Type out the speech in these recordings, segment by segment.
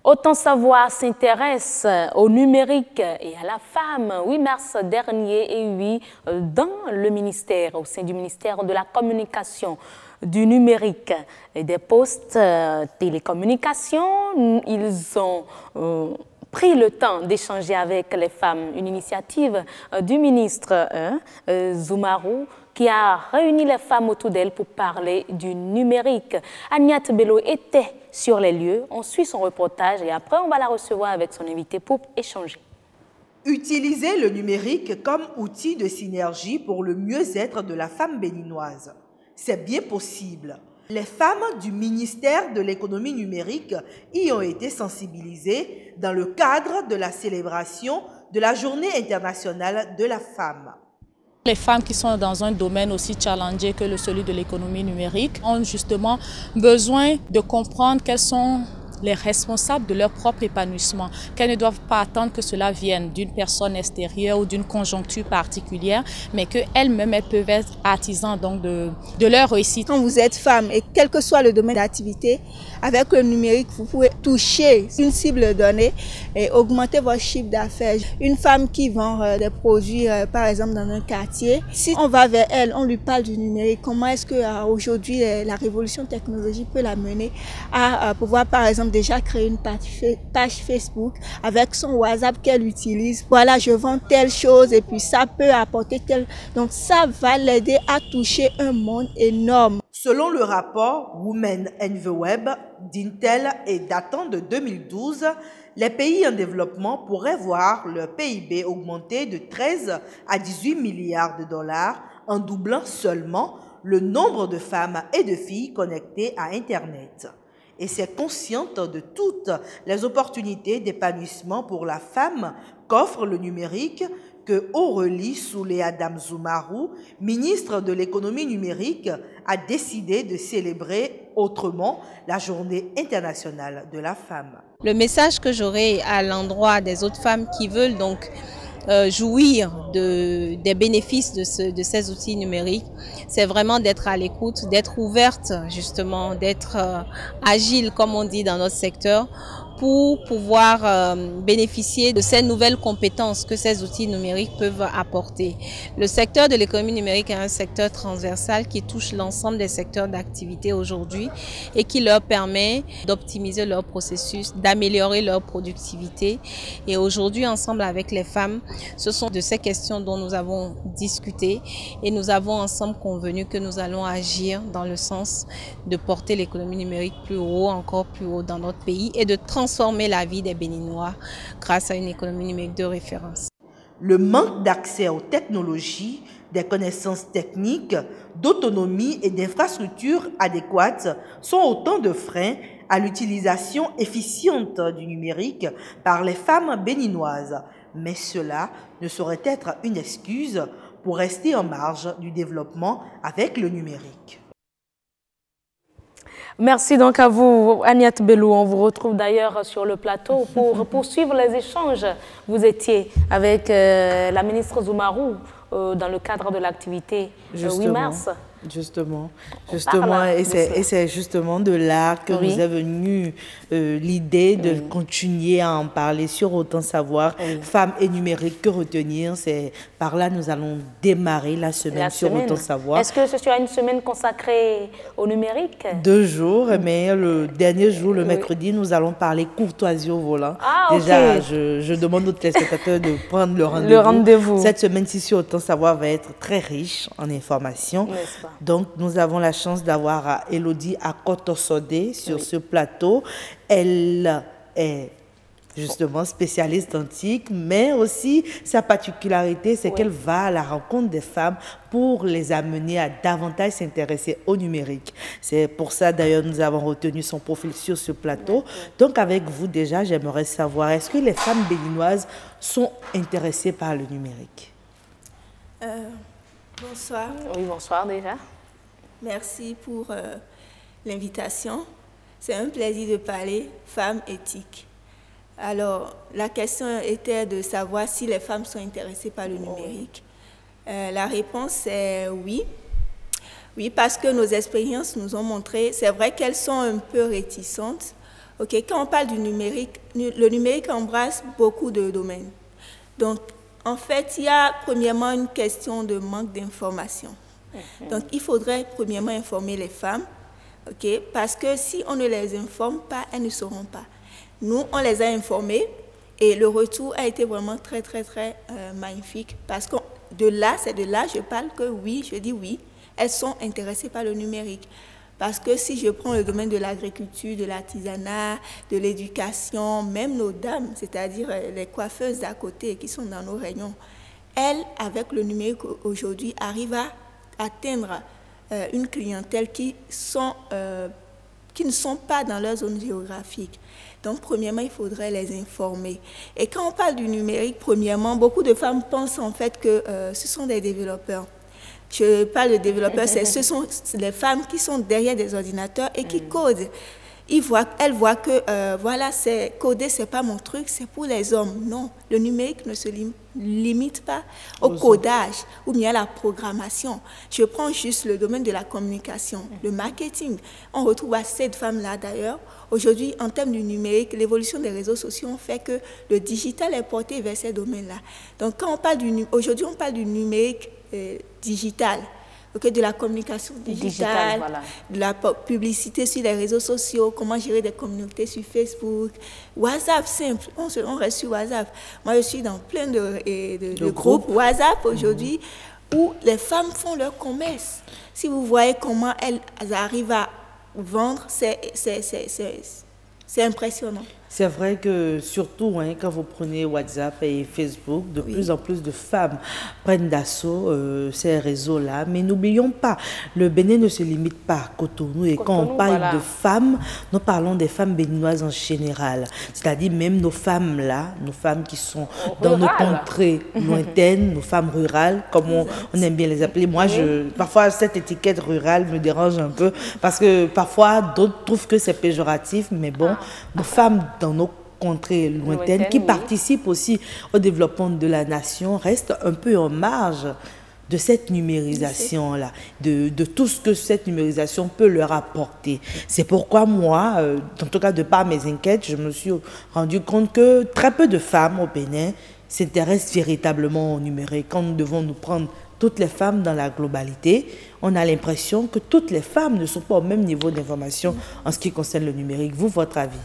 Autant Savoir s'intéresse au numérique et à la femme. 8 mars dernier et 8 dans le ministère, au sein du ministère de la Communication, du numérique et des postes télécommunications, ils ont pris le temps d'échanger avec les femmes. Une initiative du ministre Zoumarou qui a réuni les femmes autour d'elle pour parler du numérique. Agnat Bello était sur les lieux. On suit son reportage et après on va la recevoir avec son invité pour échanger. Utiliser le numérique comme outil de synergie pour le mieux-être de la femme béninoise. C'est bien possible. Les femmes du ministère de l'économie numérique y ont été sensibilisées dans le cadre de la célébration de la Journée internationale de la femme. Les femmes qui sont dans un domaine aussi challengé que celui de l'économie numérique ont justement besoin de comprendre quels sont les responsables de leur propre épanouissement, qu'elles ne doivent pas attendre que cela vienne d'une personne extérieure ou d'une conjoncture particulière, mais qu'elles-mêmes elles peuvent être artisans donc de leur réussite. Quand vous êtes femme et quel que soit le domaine d'activité, avec le numérique, vous pouvez toucher une cible donnée et augmenter votre chiffre d'affaires. Une femme qui vend des produits, par exemple, dans un quartier, si on va vers elle, on lui parle du numérique, comment est-ce qu'aujourd'hui la révolution technologique peut la mener à pouvoir, par exemple, déjà créer une page Facebook avec son WhatsApp qu'elle utilise. Voilà, je vends telle chose et puis ça peut apporter tel. Donc ça va l'aider à toucher un monde énorme. Selon le rapport Women and the Web d'Intel et datant de 2012, les pays en développement pourraient voir leur PIB augmenter de 13 à 18 milliards de dollars en doublant seulement le nombre de femmes et de filles connectées à Internet. Et c'est consciente de toutes les opportunités d'épanouissement pour la femme qu'offre le numérique que Aurélie Soulé-Adam Zoumarou, ministre de l'économie numérique, a décidé de célébrer autrement la Journée internationale de la femme. Le message que j'aurai à l'endroit des autres femmes qui veulent donc jouir des bénéfices de ces outils numériques, c'est vraiment d'être à l'écoute, d'être ouverte justement, d'être agile comme on dit dans notre secteur pour pouvoir bénéficier de ces nouvelles compétences que ces outils numériques peuvent apporter. Le secteur de l'économie numérique est un secteur transversal qui touche l'ensemble des secteurs d'activité aujourd'hui et qui leur permet d'optimiser leur processus, d'améliorer leur productivité. Et aujourd'hui, ensemble avec les femmes, ce sont de ces questions dont nous avons discuté et nous avons ensemble convenu que nous allons agir dans le sens de porter l'économie numérique plus haut, encore plus haut dans notre pays et de transformer la vie des Béninois grâce à une économie numérique de référence. Le manque d'accès aux technologies, des connaissances techniques, d'autonomie et d'infrastructures adéquates sont autant de freins à l'utilisation efficiente du numérique par les femmes béninoises. Mais cela ne saurait être une excuse pour rester en marge du développement avec le numérique. Merci donc à vous, Agnat Bello. On vous retrouve d'ailleurs sur le plateau pour poursuivre les échanges. Vous étiez avec la ministre Zoumarou dans le cadre de l'activité 8 mars. Justement, et c'est justement de là que nous est venue l'idée de continuer à en parler sur Autant Savoir, femmes et numérique, que retenir. C'est par là nous allons démarrer la semaine sur Autant Savoir. Est-ce que ce sera une semaine consacrée au numérique? 2 jours, mais le dernier jour, le mercredi, nous allons parler courtoisie au volant. Ah, déjà, je demande aux téléspectateurs de prendre le rendez-vous. Cette semaine-ci sur Autant Savoir va être très riche en informations. Donc, nous avons la chance d'avoir Elodie Akotosodé sur ce plateau. Elle est justement spécialiste antique, mais aussi sa particularité, c'est qu'elle va à la rencontre des femmes pour les amener à davantage s'intéresser au numérique. C'est pour ça, d'ailleurs, nous avons retenu son profil sur ce plateau. Donc, avec vous, déjà, j'aimerais savoir, est-ce que les femmes béninoises sont intéressées par le numérique? Bonsoir. Oui, bonsoir déjà. Merci pour l'invitation. C'est un plaisir de parler femmes éthiques. Alors, la question était de savoir si les femmes sont intéressées par le numérique. La réponse est oui. Oui, parce que nos expériences nous ont montré, c'est vrai qu'elles sont un peu réticentes Okay, quand on parle du numérique, le numérique embrasse beaucoup de domaines. Donc, en fait, il y a premièrement une question de manque d'information. Donc, il faudrait premièrement informer les femmes, okay, parce que si on ne les informe pas, elles ne sauront pas. Nous, on les a informées et le retour a été vraiment très, très, très magnifique parce que c'est de là, je parle que oui, je dis oui, elles sont intéressées par le numérique. Parce que si je prends le domaine de l'agriculture, de l'artisanat, de l'éducation, même nos dames, c'est-à-dire les coiffeuses d'à côté qui sont dans nos rayons, elles, avec le numérique aujourd'hui, arrivent à atteindre une clientèle qui ne sont pas dans leur zone géographique. Donc, premièrement, il faudrait les informer. Et quand on parle du numérique, premièrement, beaucoup de femmes pensent en fait que ce sont des développeurs. Je parle de développeurs, ce sont les femmes qui sont derrière des ordinateurs et qui codent. Elles voient que, voilà, coder, ce n'est pas mon truc, c'est pour les hommes. Non, le numérique ne se limite pas au codage ou bien à la programmation. Je prends juste le domaine de la communication, le marketing. On retrouve assez de femmes là d'ailleurs. Aujourd'hui, en termes du numérique, l'évolution des réseaux sociaux fait que le digital est porté vers ces domaines-là. Donc, quand on parle aujourd'hui, on parle du numérique digital, okay, de la communication digitale, voilà, de la publicité sur les réseaux sociaux, comment gérer des communautés sur Facebook, WhatsApp simple, on reste sur WhatsApp. Moi, je suis dans plein de groupes WhatsApp aujourd'hui où les femmes font leur commerce. Si vous voyez comment elles arrivent à vendre, c'est impressionnant. C'est vrai que surtout quand vous prenez WhatsApp et Facebook, de plus en plus de femmes prennent d'assaut ces réseaux-là. Mais n'oublions pas, le Bénin ne se limite pas à Cotonou. Et quand on parle de femmes, nous parlons des femmes béninoises en général. C'est-à-dire même nos femmes là, nos femmes qui sont dans nos contrées lointaines, nos femmes rurales, comme on aime bien les appeler. Moi, parfois, cette étiquette rurale me dérange un peu parce que parfois, d'autres trouvent que c'est péjoratif. Mais bon, nos femmes dans nos contrées lointaines qui participent aussi au développement de la nation restent un peu en marge de cette numérisation-là, de tout ce que cette numérisation peut leur apporter. C'est pourquoi moi, en tout cas de par mes enquêtes, je me suis rendu compte que très peu de femmes au Bénin s'intéressent véritablement au numérique. Quand nous devons nous prendre toutes les femmes dans la globalité, on a l'impression que toutes les femmes ne sont pas au même niveau d'information en ce qui concerne le numérique. Vous, votre avis?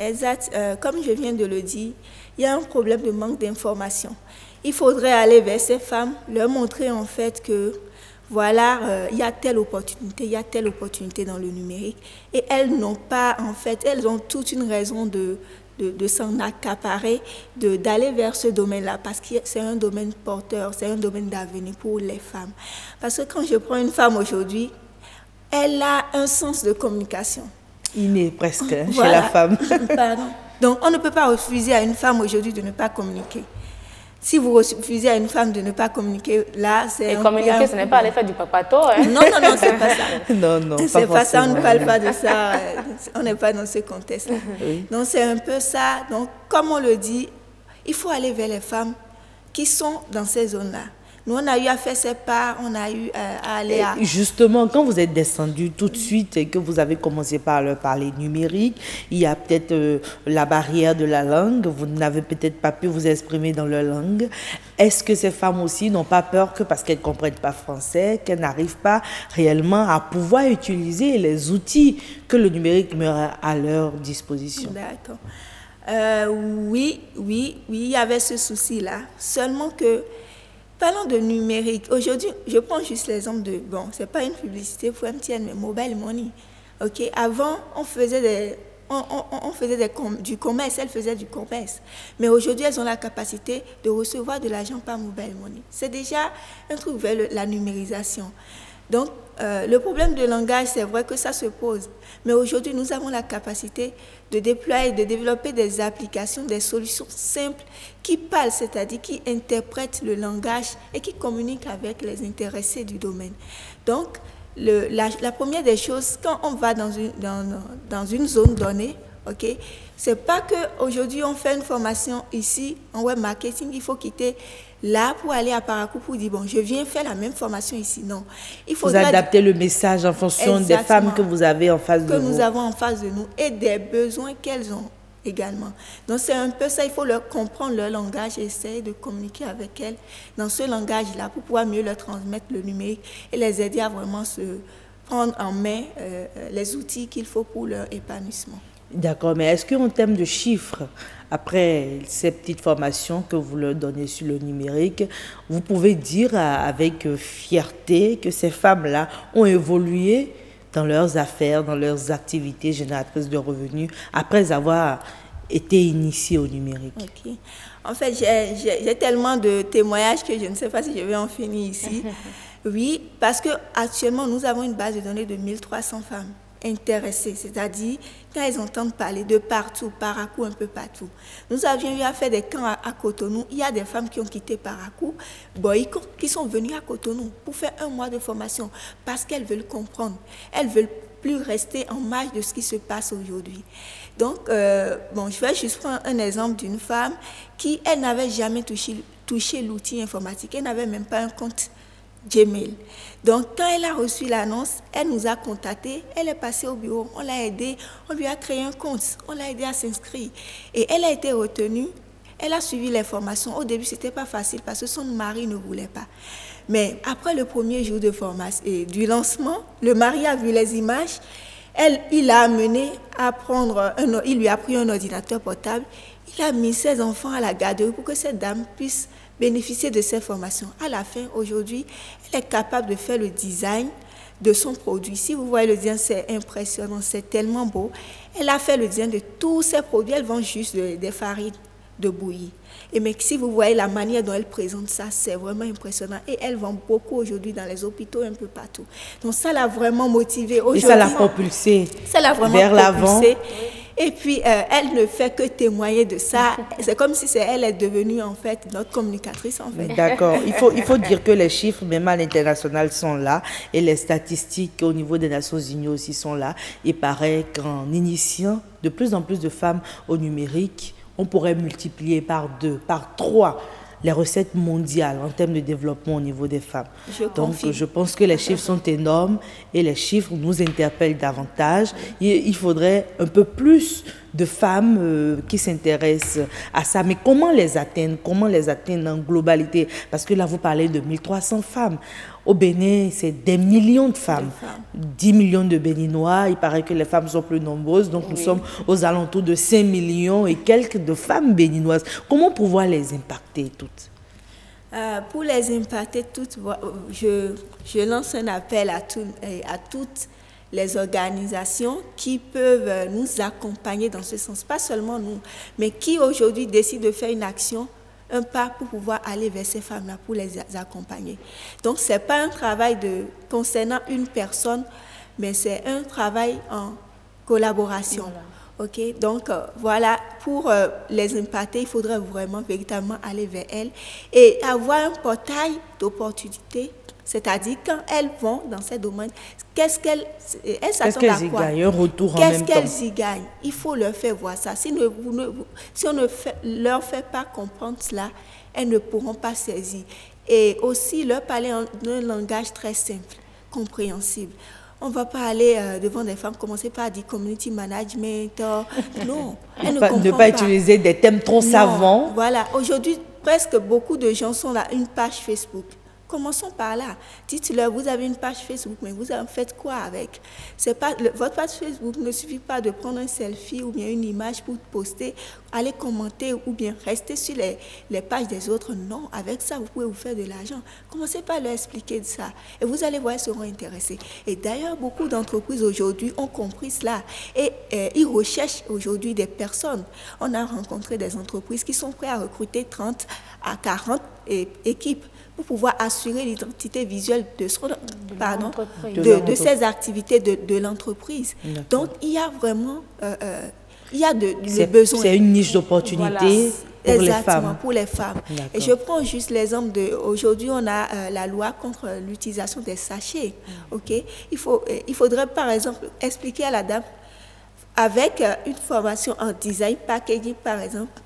Exact. Comme je viens de le dire, il y a un problème de manque d'information. Il faudrait aller vers ces femmes, leur montrer en fait que voilà, il y a telle opportunité dans le numérique. Et elles n'ont pas, en fait, elles ont toute une raison de s'en accaparer, d'aller vers ce domaine-là, parce que c'est un domaine porteur, c'est un domaine d'avenir pour les femmes. Parce que quand je prends une femme aujourd'hui, elle a un sens de communication. Inné presque chez la femme. Pardon. Donc, on ne peut pas refuser à une femme aujourd'hui de ne pas communiquer. Si vous refusez à une femme de ne pas communiquer, là, c'est... Et communiquer, ce n'est pas l'effet du papato, hein? Non, c'est pas ça. Non, c'est pas ça, on ne parle pas de ça. On n'est pas dans ce contexte-là. Oui. Donc, c'est un peu ça. Donc, comme on le dit, il faut aller vers les femmes qui sont dans ces zones-là. Nous, on a eu à faire ces pas, on a eu à aller à... Justement, quand vous êtes descendu tout de suite et que vous avez commencé par leur parler numérique, il y a peut-être la barrière de la langue, vous n'avez peut-être pas pu vous exprimer dans leur langue. Est-ce que ces femmes aussi n'ont pas peur que parce qu'elles ne comprennent pas français, qu'elles n'arrivent pas réellement à pouvoir utiliser les outils que le numérique met à leur disposition? D'accord. Oui, il y avait ce souci-là. Seulement que... Parlons de numérique. Aujourd'hui, je prends juste l'exemple de... Bon, ce n'est pas une publicité pour MTN, mais Mobile Money. Okay? Avant, on faisait du commerce, elles faisaient du commerce. Mais aujourd'hui, elles ont la capacité de recevoir de l'argent par Mobile Money. C'est déjà un truc vers la numérisation. Donc, le problème de langage, c'est vrai que ça se pose. Mais aujourd'hui, nous avons la capacité de déployer, de développer des applications, des solutions simples qui parlent, c'est-à-dire qui interprètent le langage et qui communiquent avec les intéressés du domaine. Donc, la première des choses, quand on va dans une zone donnée, c'est pas qu'aujourd'hui on fait une formation ici en web marketing, il faut quitter là pour aller à Parakou pour dire, bon, je viens faire la même formation ici. Non. Il faut adapter le message en fonction des femmes que vous avez en face de vous. Que nous avons en face de nous et des besoins qu'elles ont également. Donc c'est un peu ça, il faut leur comprendre leur langage et essayer de communiquer avec elles dans ce langage-là pour pouvoir mieux leur transmettre le numérique et les aider à vraiment se prendre en main les outils qu'il faut pour leur épanouissement. D'accord, mais est-ce qu'en termes de chiffres, après ces petites formations que vous leur donnez sur le numérique, vous pouvez dire avec fierté que ces femmes-là ont évolué dans leurs affaires, dans leurs activités génératrices de revenus, après avoir été initiées au numérique? Ok. En fait, j'ai tellement de témoignages que je ne sais pas si je vais en finir ici. Oui, parce qu'actuellement, nous avons une base de données de 1300 femmes intéressées, c'est-à-dire quand elles entendent parler de partout, Parakou, un peu partout. Nous avions eu à faire des camps à Cotonou. Il y a des femmes qui ont quitté Parakou, qui sont venues à Cotonou pour faire 1 mois de formation parce qu'elles veulent comprendre. Elles ne veulent plus rester en marge de ce qui se passe aujourd'hui. Donc, je vais juste prendre un exemple d'une femme qui, elle n'avait jamais touché l'outil informatique. Elle n'avait même pas un compte Gmail. Donc, quand elle a reçu l'annonce, elle nous a contactés, elle est passée au bureau, on l'a aidée, on lui a créé un compte, on l'a aidée à s'inscrire. Et elle a été retenue, elle a suivi les formations. Au début, ce n'était pas facile parce que son mari ne voulait pas. Mais après le premier jour de formation et du lancement, le mari a vu les images, il l'a amené à il lui a pris un ordinateur portable, il a mis ses enfants à la garderie pour que cette dame puisse bénéficier de ces formations. À la fin, aujourd'hui, elle est capable de faire le design de son produit. Si vous voyez le design, c'est impressionnant, c'est tellement beau. Elle a fait le design de tous ses produits. Elle vend juste des farines de bouillie. Mais si vous voyez la manière dont elle présente ça, c'est vraiment impressionnant. Et elle vend beaucoup aujourd'hui dans les hôpitaux, un peu partout. Donc ça l'a vraiment motivée aujourd'hui. Et ça l'a propulsée vers l'avant. Et puis, elle ne fait que témoigner de ça. C'est comme si elle est devenue, en fait, notre communicatrice, en fait. D'accord. Il faut dire que les chiffres, même à l'international, sont là. Et les statistiques au niveau des Nations Unies aussi sont là. Il paraît qu'en initiant de plus en plus de femmes au numérique, on pourrait multiplier par 2, par 3 les recettes mondiales en termes de développement au niveau des femmes. Donc, je pense que les chiffres sont énormes et les chiffres nous interpellent davantage. Il faudrait un peu plus de femmes qui s'intéressent à ça. Mais comment les atteindre? Comment les atteindre en globalité? Parce que là, vous parlez de 1300 femmes. Au Bénin, c'est des millions de femmes. 10 millions de Béninois. Il paraît que les femmes sont plus nombreuses. Donc, nous sommes aux alentours de 5 millions et quelques de femmes béninoises. Comment pouvoir les impacter toutes? Pour les impacter toutes, je lance un appel à toutes les organisations qui peuvent nous accompagner dans ce sens. Pas seulement nous, mais qui aujourd'hui décident de faire une action, un pas pour pouvoir aller vers ces femmes-là, pour les accompagner. Donc, ce n'est pas un travail concernant une personne, mais c'est un travail en collaboration. Voilà. Okay? Donc, voilà, pour les impacter, il faudrait vraiment, véritablement aller vers elles et avoir un portail d'opportunités. C'est-à-dire, quand elles vont dans ces domaines, elles s'attendent à quoi? Un retour en même temps. Qu'est-ce qu'elles y gagnent? Il faut leur faire voir ça. Si on ne leur fait pas comprendre cela, elles ne pourront pas saisir. Et aussi, leur parler en un langage très simple, compréhensible. On ne va pas aller devant des femmes, commencer par dire community management. Non, elles ne comprennent pas. Ne pas utiliser des thèmes trop savants. Voilà. Aujourd'hui, presque beaucoup de gens sont là, une page Facebook. Commençons par là. Dites-leur, vous avez une page Facebook, mais vous en faites quoi avec? Votre page Facebook ne suffit pas de prendre un selfie ou bien une image pour poster, aller commenter ou bien rester sur les pages des autres. Non, avec ça, vous pouvez vous faire de l'argent. Commencez par leur expliquer de ça. Et vous allez voir, ils seront intéressés. Et d'ailleurs, beaucoup d'entreprises aujourd'hui ont compris cela. Et ils recherchent aujourd'hui des personnes. On a rencontré des entreprises qui sont prêtes à recruter 30 à 40 équipes pour pouvoir assurer l'identité visuelle de ces activités de l'entreprise. Donc, il y a vraiment le besoin. C'est une niche d'opportunité pour les femmes. Pour les femmes. Et je prends juste l'exemple aujourd'hui, on a la loi contre l'utilisation des sachets. Okay? Il faudrait, par exemple, expliquer à la dame, avec une formation en design, packaging, par exemple,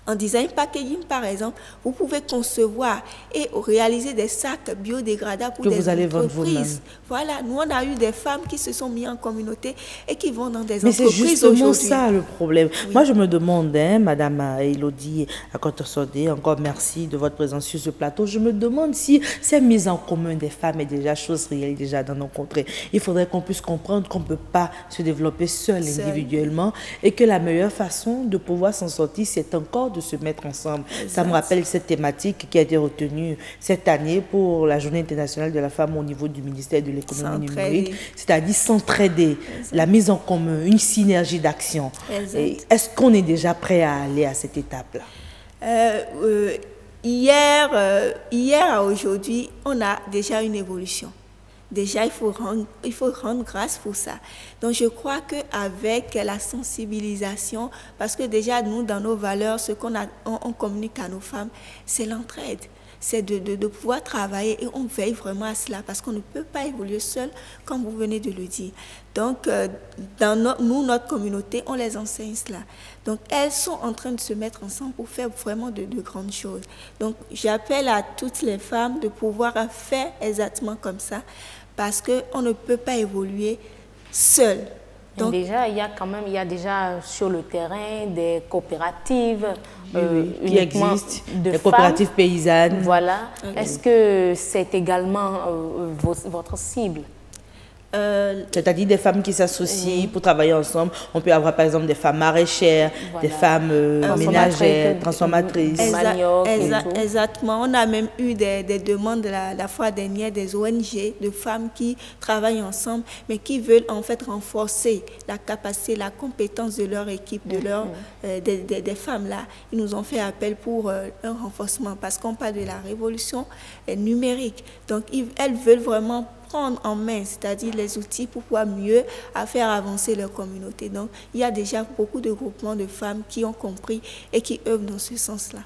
En design packaging, par exemple, vous pouvez concevoir et réaliser des sacs biodégradables pour des entreprises. Voilà, nous on a eu des femmes qui se sont mises en communauté et qui vont dans des entreprises aujourd'hui. Mais c'est justement ça le problème. Oui. Moi je me demande, Madame Elodie Akotosodé, encore merci de votre présence sur ce plateau. Je me demande si cette mise en commun des femmes est déjà chose réelle déjà dans nos contrées. Il faudrait qu'on puisse comprendre qu'on ne peut pas se développer seul individuellement et que la meilleure façon de pouvoir s'en sortir, c'est encore de se mettre ensemble. Exact. Ça me rappelle cette thématique qui a été retenue cette année pour la Journée internationale de la femme au niveau du ministère de l'économie numérique, c'est-à-dire s'entraider, la mise en commun, une synergie d'action. Est-ce qu'on est déjà prêt à aller à cette étape-là? Hier à aujourd'hui, on a déjà une évolution. Déjà, il faut rendre grâce pour ça. Donc, je crois qu'avec la sensibilisation, parce que déjà, nous, dans nos valeurs, ce on communique à nos femmes, c'est l'entraide. C'est de pouvoir travailler et on veille vraiment à cela parce qu'on ne peut pas évoluer seul, comme vous venez de le dire. Donc, dans notre communauté, on les enseigne cela. Donc, elles sont en train de se mettre ensemble pour faire vraiment de grandes choses. Donc, j'appelle à toutes les femmes de pouvoir faire exactement comme ça parce qu'on ne peut pas évoluer seul. Donc, déjà, il y a déjà sur le terrain des coopératives qui existent, des coopératives paysannes. Voilà. Est-ce que c'est également votre cible? C'est-à-dire des femmes qui s'associent pour travailler ensemble. On peut avoir par exemple des femmes maraîchères, des femmes ménagères, transformatrices. Exactement. On a même eu des demandes la fois dernière des ONG, de femmes qui travaillent ensemble, mais qui veulent en fait renforcer la capacité, la compétence de leur équipe, des femmes là. Ils nous ont fait appel pour un renforcement parce qu'on parle de la révolution numérique. Donc elles veulent vraiment prendre en main, c'est-à-dire les outils pour pouvoir mieux faire avancer leur communauté. Donc, il y a déjà beaucoup de groupements de femmes qui ont compris et qui œuvrent dans ce sens-là.